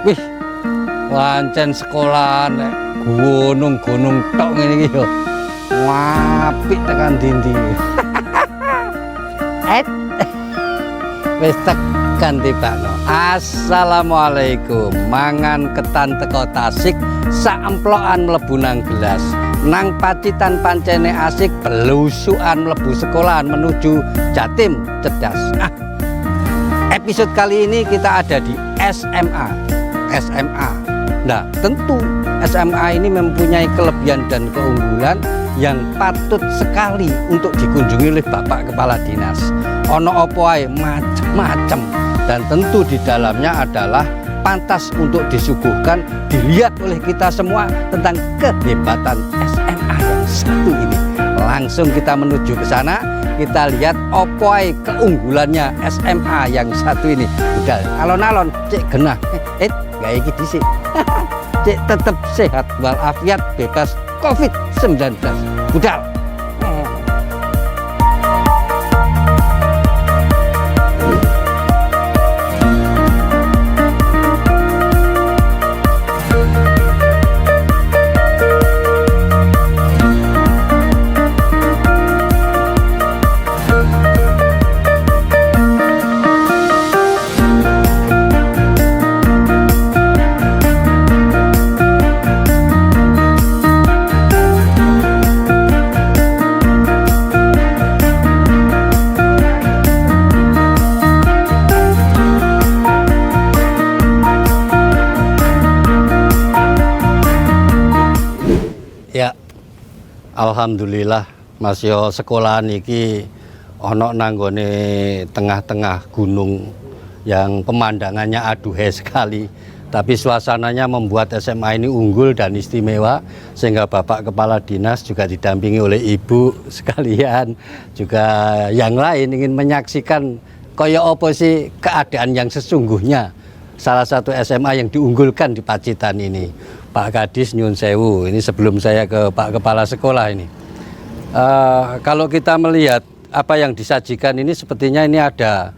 Wih, wancen sekolah nek gunung-gunung tok ngene iki yo. Apik tekan dindi. Wis tekan tibakno. Assalamualaikum. Mangan ketan teko Tasik, sak emplokan mlebu nang gelas. Nang Pacitan pancene asik, belusukan mlebu sekolahan menuju Jatim cerdas. Episode kali ini kita ada di SMA. Nah, tentu SMA ini mempunyai kelebihan dan keunggulan yang patut sekali untuk dikunjungi oleh Bapak Kepala Dinas. Ono opo ae macem-macem, dan tentu di dalamnya adalah pantas untuk disuguhkan, dilihat oleh kita semua tentang kehebatan SMA yang satu ini. Langsung kita menuju ke sana, kita lihat opo ae keunggulannya SMA yang satu ini. Udah alon-alon cek genah, gak iki dhisik. Cek tetep sehat walafiat, bebas COVID-19. Budal. Ya, alhamdulillah masih sekolahan iki ono nanggone tengah-tengah gunung yang pemandangannya aduhai sekali. Tapi suasananya membuat SMA ini unggul dan istimewa, sehingga Bapak Kepala Dinas juga didampingi oleh Ibu sekalian, juga yang lain ingin menyaksikan kaya apa sih keadaan yang sesungguhnya salah satu SMA yang diunggulkan di Pacitan ini. Pak Kadis nyun sewu, ini sebelum saya ke Pak Kepala Sekolah ini. Kalau kita melihat apa yang disajikan ini, sepertinya ini ada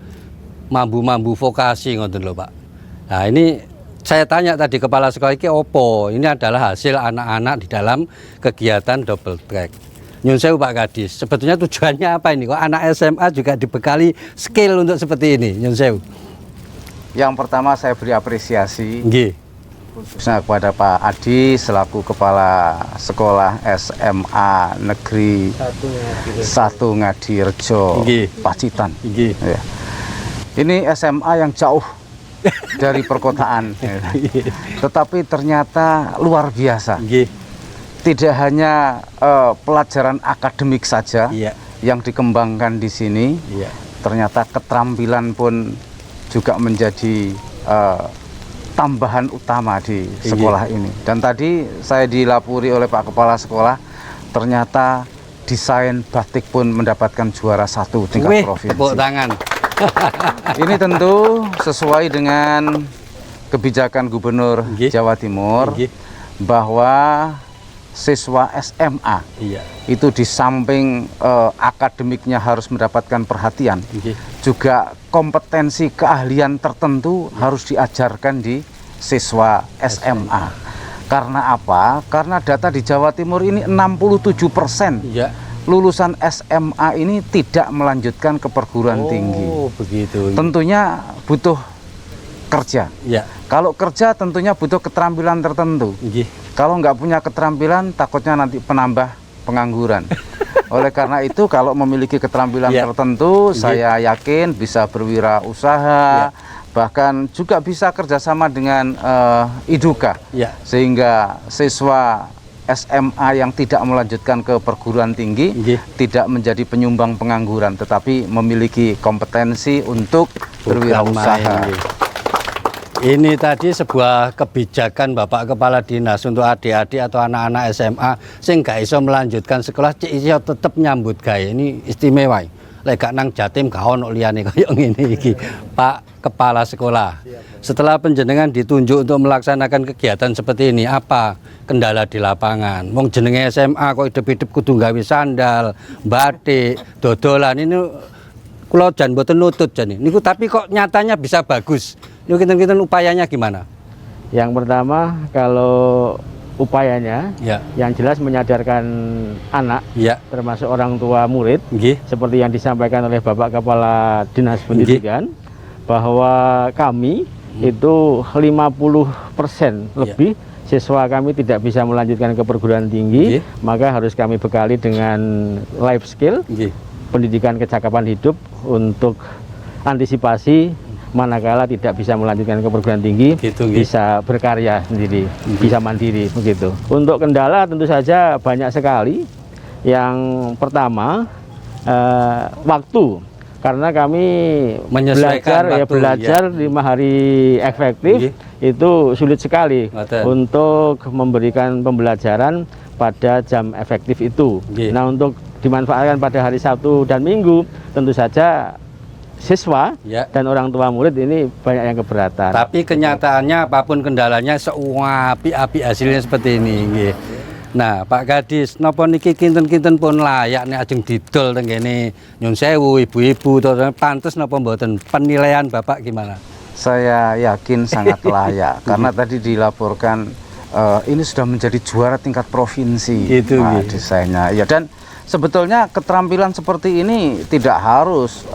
mambu-mambu vokasi ngoten lho Pak. Nah ini saya tanya tadi Kepala Sekolah ini opo, ini adalah hasil anak-anak di dalam kegiatan double track. Nyun sewu Pak Kadis, sebetulnya tujuannya apa ini? Kok anak SMA juga dibekali skill untuk seperti ini, nyun sewu? Yang pertama saya beri apresiasi. Nggih. Khususnya kepada Pak Adi selaku Kepala Sekolah SMA Negeri 1 Ngadirejo, Pacitan. Ya. Ini SMA yang jauh dari perkotaan, ya. Tetapi ternyata luar biasa. Tidak hanya pelajaran akademik saja yang dikembangkan di sini, ternyata keterampilan pun juga menjadi tambahan utama di sekolah ini. Dan tadi saya dilapuri oleh Pak Kepala Sekolah, ternyata desain batik pun mendapatkan juara 1 tingkat provinsi. Tepuk tangan. Ini tentu sesuai dengan kebijakan Gubernur Jawa Timur, bahwa siswa SMA itu di samping akademiknya harus mendapatkan perhatian, juga kompetensi keahlian tertentu harus diajarkan di siswa SMA. Karena apa? Karena data di Jawa Timur ini 67% lulusan SMA ini tidak melanjutkan ke perguruan tinggi. Begitu. Tentunya butuh kerja. Kalau kerja tentunya butuh keterampilan tertentu. Kalau nggak punya keterampilan, takutnya nanti penambah pengangguran. Oleh karena itu, kalau memiliki keterampilan tertentu, saya yakin bisa berwirausaha, bahkan juga bisa kerjasama dengan IDUKA, sehingga siswa SMA yang tidak melanjutkan ke perguruan tinggi tidak menjadi penyumbang pengangguran, tetapi memiliki kompetensi untuk berwirausaha. Ini tadi sebuah kebijakan Bapak Kepala Dinas untuk adik-adik atau anak-anak SMA sing gak iso melanjutkan sekolah, cek iso tetep nyambut gawe. Ini istimewa. Lek gak nang Jatim gak ono liyane kaya ngene iki. Pak Kepala Sekolah, setelah panjenengan ditunjuk untuk melaksanakan kegiatan seperti ini, apa kendala di lapangan? Wong jenenge SMA kok hidup-hidup kudu gawe sandal, batik, dodolan. Ini kula jan mboten nutut jan niku, tapi kok nyatanya bisa bagus. Niku kinten-kinten upayanya gimana? Yang pertama, kalau upayanya Ya. yang jelas menyadarkan anak, Ya. termasuk orang tua murid, Nggih. seperti yang disampaikan oleh Bapak Kepala Dinas Pendidikan, bahwa kami itu 50% lebih siswa kami tidak bisa melanjutkan ke perguruan tinggi, maka harus kami bekali dengan life skill, pendidikan kecakapan hidup untuk antisipasi manakala tidak bisa melanjutkan ke perguruan tinggi, bisa berkarya sendiri, bisa mandiri begitu. Untuk kendala tentu saja banyak sekali. Yang pertama waktu, karena kami belajar 5 hari efektif itu sulit sekali untuk memberikan pembelajaran pada jam efektif itu. Nah, untuk dimanfaatkan pada hari Sabtu dan Minggu, tentu saja siswa dan orang tua murid ini banyak yang keberatan. Tapi kenyataannya apapun kendalanya seapi-api hasilnya seperti ini. Nggih. Nah, Pak Kadis, napa niki kinten-kinten pun layak nek ajeng didol teng kene nyun sewu ibu-ibu to pantes napa mboten? Penilaian Bapak gimana? Saya yakin sangat layak karena tadi dilaporkan ini sudah menjadi juara tingkat provinsi desainnya. Ya, dan sebetulnya keterampilan seperti ini tidak harus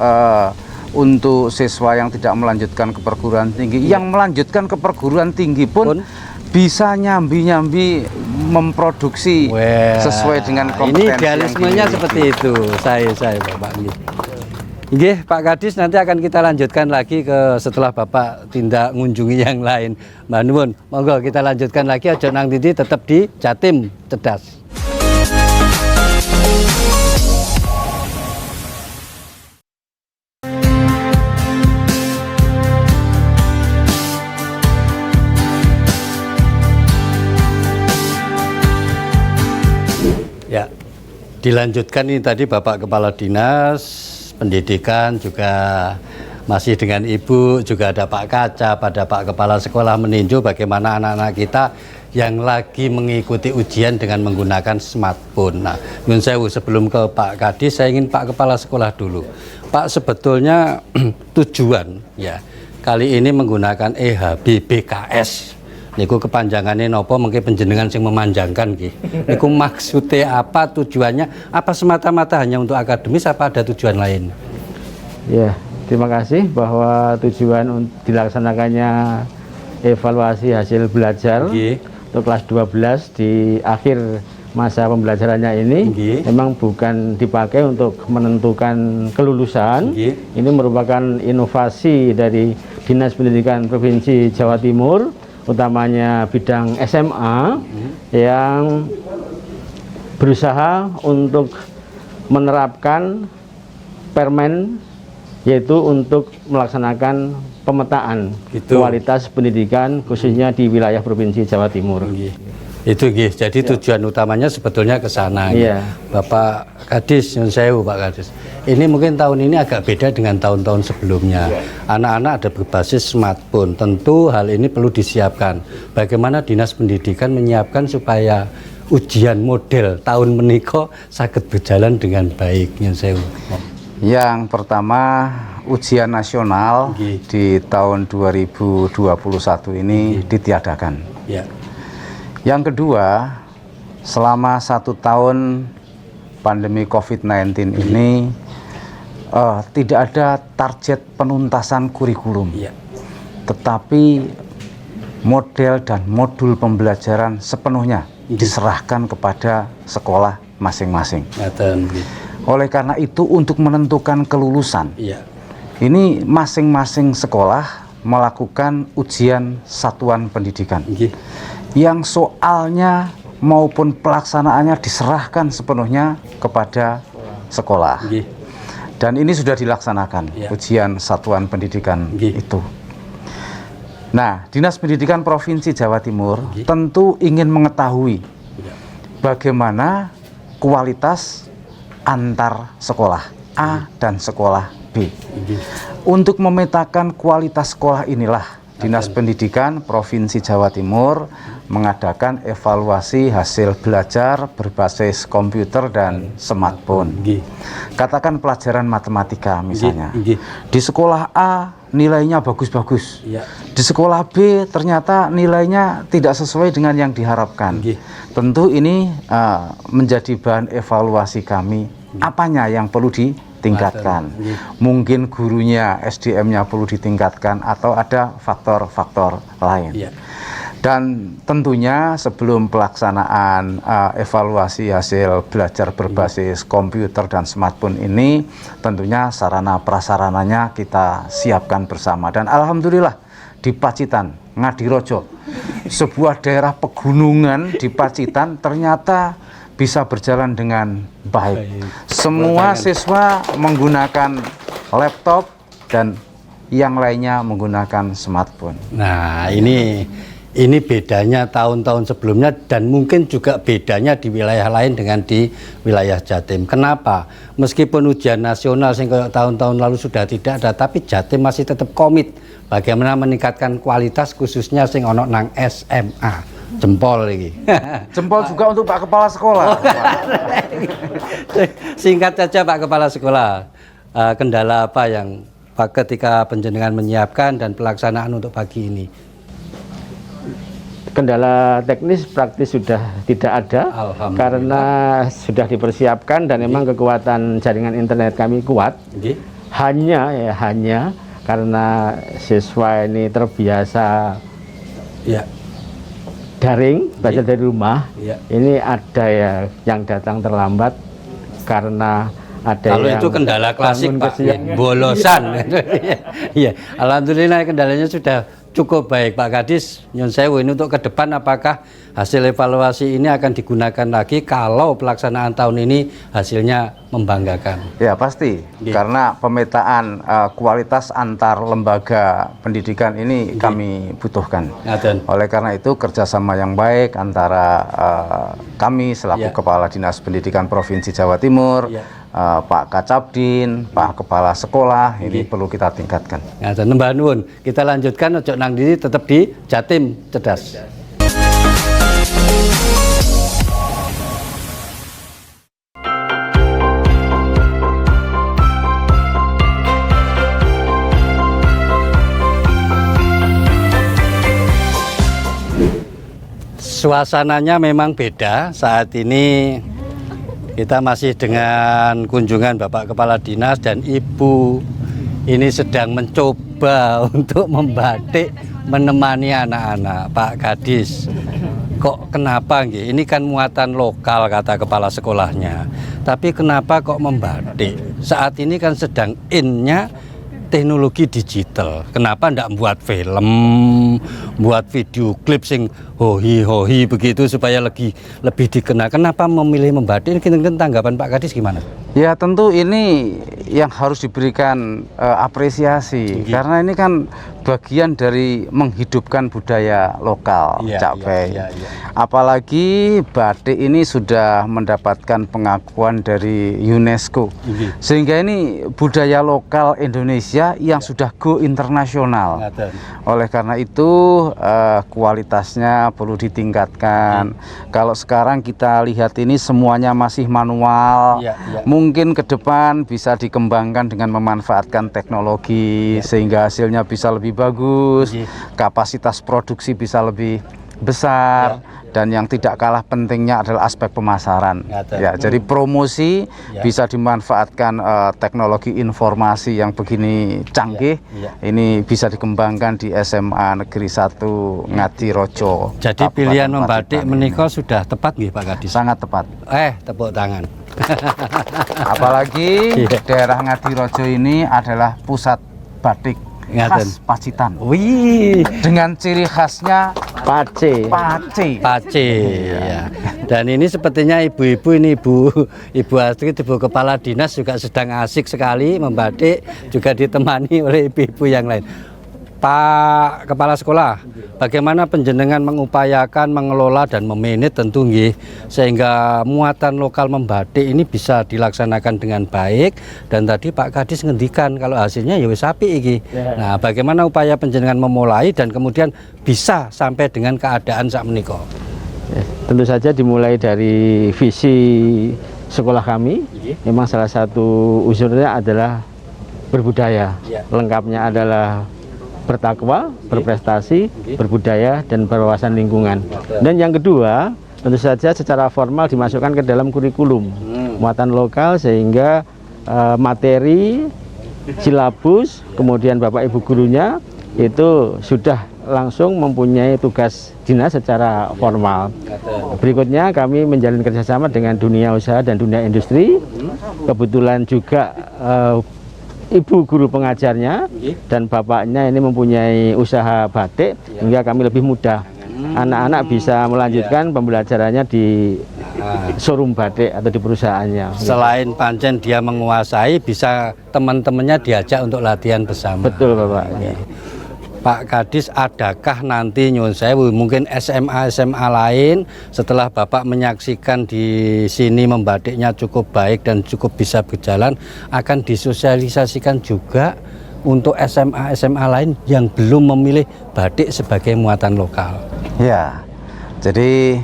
untuk siswa yang tidak melanjutkan ke perguruan tinggi. Yang melanjutkan ke perguruan tinggi pun bisa nyambi-nyambi memproduksi sesuai dengan kompetensi. Ini idealismenya seperti itu. Saya Bapak nggih. Nggih, Pak Kadis, nanti akan kita lanjutkan lagi setelah Bapak tindak ngunjungi yang lain. Mbak nuwun, monggo kita lanjutkan lagi, aja nang titi tetap di Jatim Cerdas. Ya, dilanjutkan ini tadi Bapak Kepala Dinas Pendidikan juga masih dengan Ibu, juga ada Pak Kaca, pada Pak Kepala Sekolah meninjau bagaimana anak-anak kita yang lagi mengikuti ujian dengan menggunakan smartphone. Nah, nyun sewu, sebelum ke Pak Kadis, saya ingin Pak Kepala Sekolah dulu. Pak, sebetulnya tujuan ya kali ini menggunakan EHBBKS. Niku kepanjangannya nopo, mungkin penjenengan yang memanjangkan nggih. Niku maksudnya apa, tujuannya apa, semata-mata hanya untuk akademis apa ada tujuan lain? Ya, terima kasih bahwa tujuan dilaksanakannya evaluasi hasil belajar untuk kelas 12 di akhir masa pembelajarannya ini memang bukan dipakai untuk menentukan kelulusan. Ini merupakan inovasi dari Dinas Pendidikan Provinsi Jawa Timur, utamanya bidang SMA yang berusaha untuk menerapkan permen, yaitu untuk melaksanakan pemetaan kualitas pendidikan khususnya di wilayah Provinsi Jawa Timur. Itu jadi tujuan utamanya sebetulnya ke sana. Bapak Kadis, nyun sewu Pak Kadis. Ini mungkin tahun ini agak beda dengan tahun-tahun sebelumnya. Anak-anak ada berbasis smartphone. Tentu hal ini perlu disiapkan. Bagaimana Dinas Pendidikan menyiapkan supaya ujian model tahun meniko saged berjalan dengan baik, nyun sewu. Yang pertama, ujian nasional di tahun 2021 ini ditiadakan. Yang kedua, selama 1 tahun pandemi COVID-19 ini tidak ada target penuntasan kurikulum, tetapi model dan modul pembelajaran sepenuhnya diserahkan kepada sekolah masing-masing. Oleh karena itu, untuk menentukan kelulusan, ini masing-masing sekolah melakukan ujian satuan pendidikan yang soalnya maupun pelaksanaannya diserahkan sepenuhnya kepada sekolah. Dan ini sudah dilaksanakan ujian satuan pendidikan itu. Nah, Dinas Pendidikan Provinsi Jawa Timur tentu ingin mengetahui bagaimana kualitas antar sekolah A dan sekolah B. Untuk memetakan kualitas sekolah inilah Dinas Pendidikan Provinsi Jawa Timur mengadakan evaluasi hasil belajar berbasis komputer dan smartphone. Katakan pelajaran matematika misalnya. Di sekolah A nilainya bagus-bagus. Iya. Di sekolah B ternyata nilainya tidak sesuai dengan yang diharapkan. Nggih. Tentu ini menjadi bahan evaluasi kami. Apanya yang perlu ditingkatkan? Nggih. Mungkin gurunya, SDM-nya perlu ditingkatkan atau ada faktor-faktor lain. Iya. Dan tentunya sebelum pelaksanaan evaluasi hasil belajar berbasis komputer dan smartphone ini, tentunya sarana prasarananya kita siapkan bersama. Dan alhamdulillah di Pacitan, Ngadirojo, sebuah daerah pegunungan di Pacitan ternyata bisa berjalan dengan baik. Semua siswa menggunakan laptop dan yang lainnya menggunakan smartphone. Nah, ini bedanya tahun-tahun sebelumnya dan mungkin juga bedanya di wilayah lain dengan di wilayah Jatim. Kenapa? Meskipun ujian nasional sing kayak tahun-tahun lalu sudah tidak ada, tapi Jatim masih tetap komit bagaimana meningkatkan kualitas khususnya sing ono nang SMA. Jempol iki. Jempol juga untuk Pak Kepala Sekolah. Singkat saja Pak Kepala Sekolah, kendala apa yang Pak ketika penjenengan menyiapkan dan pelaksanaan untuk pagi ini? Kendala teknis praktis sudah tidak ada karena sudah dipersiapkan dan memang kekuatan jaringan internet kami kuat. Nggih. Hanya karena siswa ini terbiasa Ya. daring, belajar dari rumah. Iya. Ini ada ya yang datang terlambat karena ada Kalau yang itu kendala klasik bangun Pak, kesiangan. bolosan. Iya, alhamdulillah kendalanya sudah cukup baik Pak Kadis. Nyun sewu ini untuk ke depan apakah hasil evaluasi ini akan digunakan lagi kalau pelaksanaan tahun ini hasilnya membanggakan? Ya pasti, Nggih. karena pemetaan kualitas antar lembaga pendidikan ini kami butuhkan. Ngaten. Oleh karena itu kerjasama yang baik antara kami selaku Ya. Kepala Dinas Pendidikan Provinsi Jawa Timur, Ya. Pak Kacabdin, Pak Kepala Sekolah ini Nggih. perlu kita tingkatkan. Ngaten, Mbah Nuwun. Kita lanjutkan ojo nang diri tetap di Jatim Cerdas. Suasananya memang beda. Saat ini kita masih dengan kunjungan Bapak Kepala Dinas dan Ibu ini sedang mencoba untuk membatik menemani anak-anak. Pak Kadis, kok kenapa nggih? Ini kan muatan lokal kata kepala sekolahnya. Tapi kenapa kok membatik? Saat ini kan sedang in-nya teknologi digital. Kenapa ndak buat film, buat video klip sing hohi begitu supaya lebih dikenal? Kenapa memilih membatik? Ini tanggapan Pak Kadis gimana? Ya tentu ini yang harus diberikan apresiasi karena ini kan bagian dari menghidupkan budaya lokal, Iya, Cak iya, Pei. iya, iya. Apalagi batik ini sudah mendapatkan pengakuan dari UNESCO, Iya. sehingga ini budaya lokal Indonesia yang sudah go internasional. Ngaten. Oleh karena itu kualitasnya perlu ditingkatkan. Kalau sekarang kita lihat ini semuanya masih manual. Iya, iya. Mungkin ke depan bisa dikembangkan dengan memanfaatkan teknologi sehingga hasilnya bisa lebih bagus, Iya. kapasitas produksi bisa lebih besar. Dan yang tidak kalah pentingnya adalah aspek pemasaran. Ngaten. Ya, jadi promosi Ya. bisa dimanfaatkan teknologi informasi yang begini canggih. Ya. Ini bisa dikembangkan di SMA Negeri 1 Ngadirojo. Jadi Kabupaten pilihan membatik Pacitan. menikah sudah tepat nggih Pak Kadis? Sangat tepat. Tepuk tangan. Apalagi Iya. daerah Ngadirojo ini adalah pusat batik Ngaten. khas Pacitan. Wih, Dengan ciri khasnya Pace. pace. Pace ya. Dan ini sepertinya ibu-ibu ini Ibu Astrid, Ibu Kepala Dinas juga sedang asik sekali membatik, juga ditemani oleh ibu-ibu yang lain. Pak Kepala Sekolah, bagaimana penjenengan mengupayakan mengelola dan memanage tentu nggih sehingga muatan lokal membatik ini bisa dilaksanakan dengan baik, dan tadi Pak Kadis ngendikan kalau hasilnya ya wis apik iki. Nah, bagaimana upaya penjenengan memulai dan kemudian bisa sampai dengan keadaan saat menika? Ya, tentu saja dimulai dari visi sekolah kami. Memang salah satu unsurnya adalah berbudaya. Ya. Lengkapnya adalah bertakwa, berprestasi, berbudaya, dan berwawasan lingkungan. Dan yang kedua, tentu saja secara formal dimasukkan ke dalam kurikulum muatan lokal, sehingga materi, silabus, kemudian Bapak Ibu gurunya itu sudah langsung mempunyai tugas dinas secara formal. Berikutnya kami menjalin kerjasama dengan dunia usaha dan dunia industri. Kebetulan juga ibu guru pengajarnya dan bapaknya ini mempunyai usaha batik, sehingga kami lebih mudah. Anak-anak bisa melanjutkan pembelajarannya di showroom batik atau di perusahaannya. Selain pancen dia menguasai, bisa teman-temannya diajak untuk latihan bersama. Betul, Bapak. Ya. Pak Kadis, adakah nanti nyun sewu mungkin SMA lain setelah Bapak menyaksikan di sini membatiknya cukup baik dan cukup bisa berjalan, akan disosialisasikan juga untuk SMA lain yang belum memilih batik sebagai muatan lokal? Ya, jadi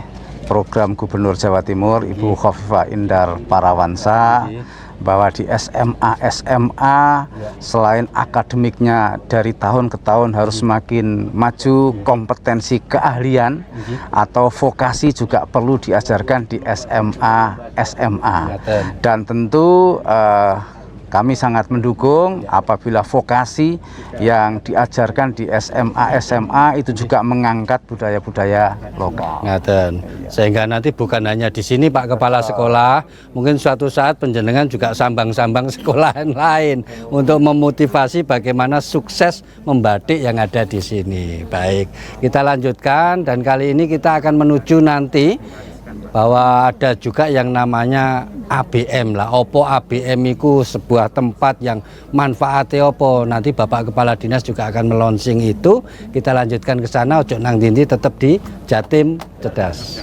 program Gubernur Jawa Timur Ibu Khofifah Indar Parawansa bahwa di SMA selain akademiknya dari tahun ke tahun harus semakin maju, kompetensi keahlian atau vokasi juga perlu diajarkan di SMA. Dan tentu kami sangat mendukung apabila vokasi yang diajarkan di SMA itu juga mengangkat budaya-budaya lokal. Ngaten. Sehingga nanti bukan hanya di sini Pak Kepala Sekolah, mungkin suatu saat penjenengan juga sambang-sambang sekolah lain untuk memotivasi bagaimana sukses membatik yang ada di sini. Baik, kita lanjutkan, dan kali ini kita akan menuju nanti bahwa ada juga yang namanya ABM lah. Opo ABM itu sebuah tempat yang manfaatnya opo. Nanti Bapak Kepala Dinas juga akan melonsing itu. Kita lanjutkan ke sana. Ojo nang dindi, tetap di Jatim Cerdas.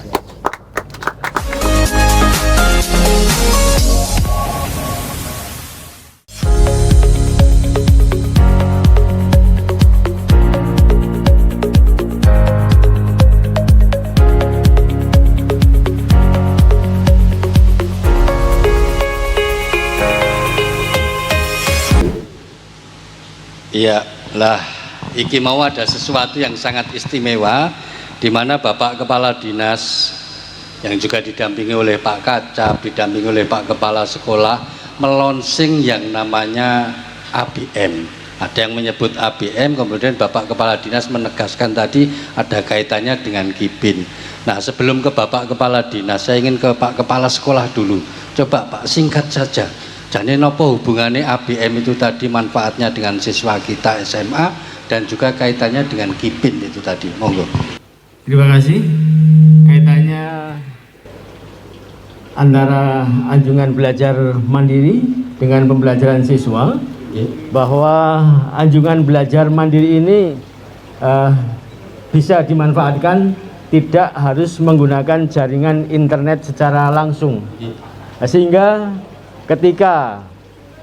Iya lah, iki mau ada sesuatu yang sangat istimewa, di mana Bapak Kepala Dinas yang juga didampingi oleh Pak Kacab, didampingi oleh Pak Kepala Sekolah, melonsing yang namanya ABM. Ada yang menyebut ABM, kemudian Bapak Kepala Dinas menegaskan tadi ada kaitannya dengan KIBIN. Nah, sebelum ke Bapak Kepala Dinas, saya ingin ke Pak Kepala Sekolah dulu. Coba Pak, singkat saja. Jadi apa hubungannya ABM itu tadi, manfaatnya dengan siswa kita SMA dan juga kaitannya dengan KIBIN itu tadi, monggo. Terima kasih. Kaitannya antara anjungan belajar mandiri dengan pembelajaran siswa, bahwa anjungan belajar mandiri ini bisa dimanfaatkan, tidak harus menggunakan jaringan internet secara langsung, sehingga ketika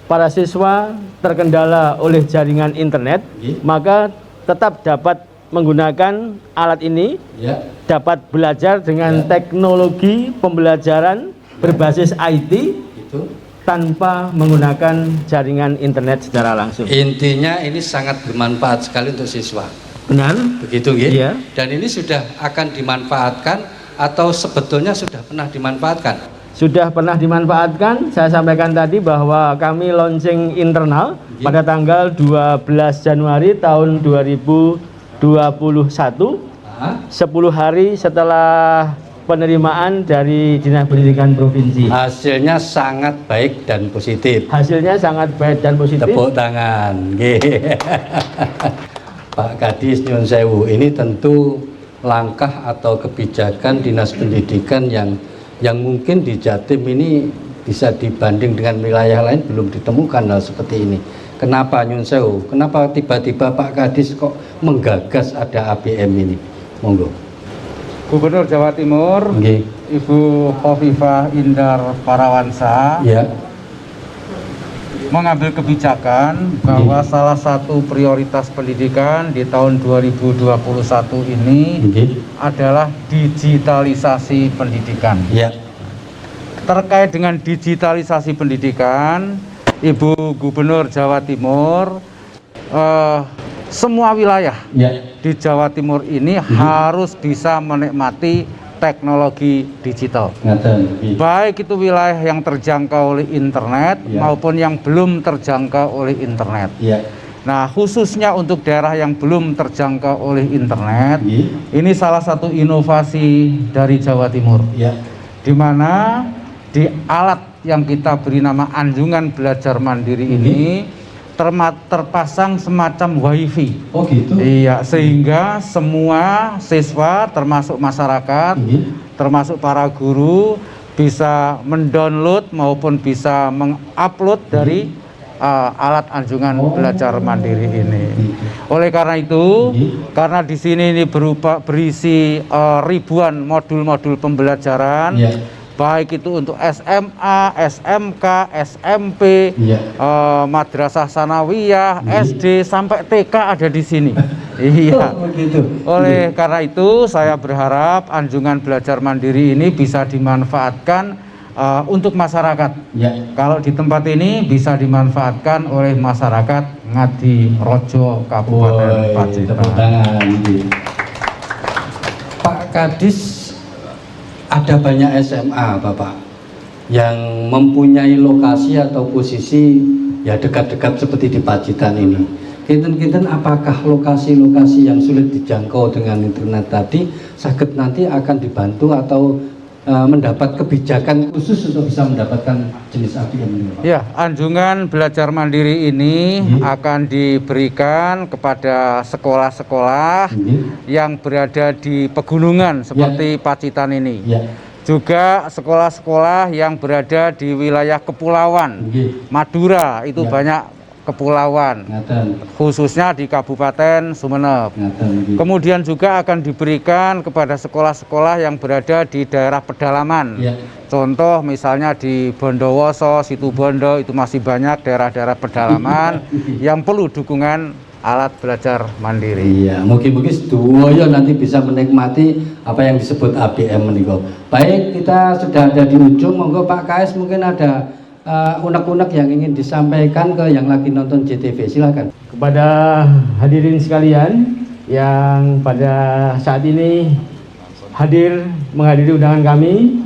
para siswa terkendala oleh jaringan internet, maka tetap dapat menggunakan alat ini, dapat belajar dengan teknologi pembelajaran berbasis IT tanpa menggunakan jaringan internet secara langsung. Intinya ini sangat bermanfaat sekali untuk siswa. Benar? Begitu ya? Iya. Dan ini sudah akan dimanfaatkan atau sebetulnya sudah pernah dimanfaatkan? Sudah pernah dimanfaatkan. Saya sampaikan tadi bahwa kami launching internal pada tanggal 12 Januari tahun 2021, 10 hari setelah penerimaan dari Dinas Pendidikan Provinsi. Hasilnya sangat baik dan positif. Hasilnya sangat baik dan positif. Tepuk tangan. Pak Kadis nyun sewu, ini tentu langkah atau kebijakan Dinas Pendidikan yang mungkin di Jatim ini bisa dibanding dengan wilayah lain belum ditemukan hal seperti ini. Kenapa nyun sewu? Kenapa tiba-tiba Pak Kadis kok menggagas ada ABM ini? Monggo. Gubernur Jawa Timur, Ibu Khofifah Indar Parawansa, mengambil kebijakan bahwa salah satu prioritas pendidikan di tahun 2021 ini adalah digitalisasi pendidikan. Terkait dengan digitalisasi pendidikan, Ibu Gubernur Jawa Timur, semua wilayah di Jawa Timur ini harus bisa menikmati teknologi digital. Baik itu wilayah yang terjangkau oleh internet maupun yang belum terjangkau oleh internet. Nah, khususnya untuk daerah yang belum terjangkau oleh internet, ini salah satu inovasi dari Jawa Timur, di mana di alat yang kita beri nama Anjungan Belajar Mandiri ini terpasang semacam wifi. Oh gitu? Iya, sehingga semua siswa termasuk masyarakat, termasuk para guru bisa mendownload maupun bisa mengupload dari alat Anjungan Belajar Mandiri ini. Oleh karena itu, karena di sini ini berisi ribuan modul-modul pembelajaran, baik itu untuk SMA, SMK, SMP, Madrasah Sanawiyah, SD sampai TK ada di sini. Iya. Oleh karena itu, saya berharap Anjungan Belajar Mandiri ini bisa dimanfaatkan untuk masyarakat. Kalau di tempat ini bisa dimanfaatkan oleh masyarakat Ngadirojo, Kabupaten Pacitan. Pak Kadis, ada banyak SMA Bapak yang mempunyai lokasi atau posisi ya dekat-dekat seperti di Pacitan ini. Kinten-kinten apakah lokasi-lokasi yang sulit dijangkau dengan internet tadi sakit nanti akan dibantu atau mendapat kebijakan khusus untuk bisa mendapatkan jenis ABM ini, Pak? Ya, Anjungan Belajar Mandiri ini akan diberikan kepada sekolah-sekolah yang berada di pegunungan seperti Pacitan ini. Juga sekolah-sekolah yang berada di wilayah kepulauan. Madura itu banyak kepulauan, khususnya di Kabupaten Sumeneb. Kemudian juga akan diberikan kepada sekolah-sekolah yang berada di daerah pedalaman. Contoh misalnya di Bondowoso, Situbondo, itu masih banyak daerah-daerah pedalaman yang perlu dukungan alat belajar mandiri. Iya, mungkin-mungkin sedoyo nanti bisa menikmati apa yang disebut ABM menika. Baik, kita sudah ada di ujung, monggo Pak KS mungkin ada unek-unek yang ingin disampaikan ke yang lagi nonton JTV, silakan. Kepada hadirin sekalian yang pada saat ini hadir menghadiri undangan kami,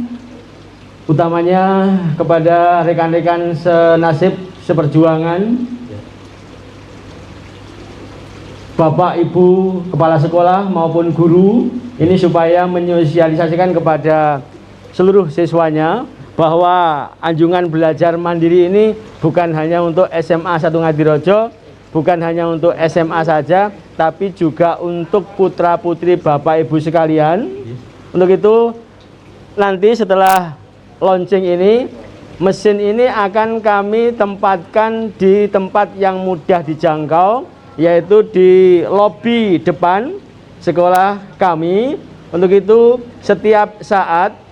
utamanya kepada rekan-rekan senasib seperjuangan, Bapak Ibu Kepala Sekolah maupun guru, ini supaya menyosialisasikan kepada seluruh siswanya bahwa Anjungan Belajar Mandiri ini bukan hanya untuk SMA 1 Ngadirojo, bukan hanya untuk SMA saja, tapi juga untuk putra-putri Bapak Ibu sekalian. Untuk itu, nanti setelah launching ini, mesin ini akan kami tempatkan di tempat yang mudah dijangkau, yaitu di lobi depan sekolah kami. Untuk itu, setiap saat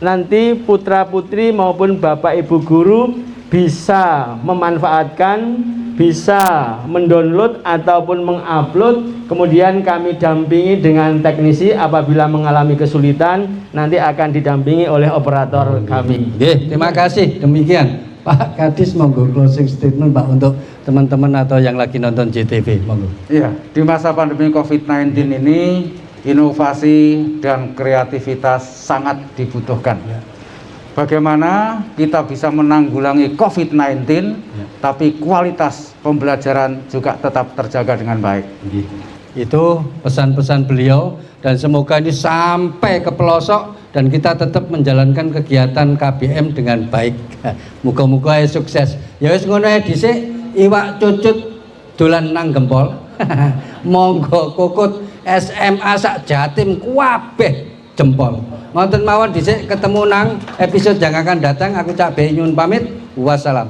nanti putra-putri maupun Bapak Ibu guru bisa memanfaatkan, bisa mendownload ataupun mengupload. Kemudian kami dampingi dengan teknisi apabila mengalami kesulitan, nanti akan didampingi oleh operator kami. Terima kasih. Demikian Pak Kadis, monggo closing statement Pak untuk teman-teman atau yang lagi nonton JTV, monggo. Iya, di masa pandemi COVID-19 ini inovasi dan kreativitas sangat dibutuhkan. Bagaimana kita bisa menanggulangi COVID-19, tapi kualitas pembelajaran juga tetap terjaga dengan baik. Itu pesan-pesan beliau, dan semoga ini sampai ke pelosok dan kita tetap menjalankan kegiatan KBM dengan baik. Muga-muga sukses. Ya wis ngono ae dhisik, iwak cucut dolan nang gempol. Monggo kokut SMA sak Jatim kabeh jempol. Ngoten mawon dhisik, ketemu nang episode yang akan datang. Aku Cak Be nyuwun pamit. Wassalam.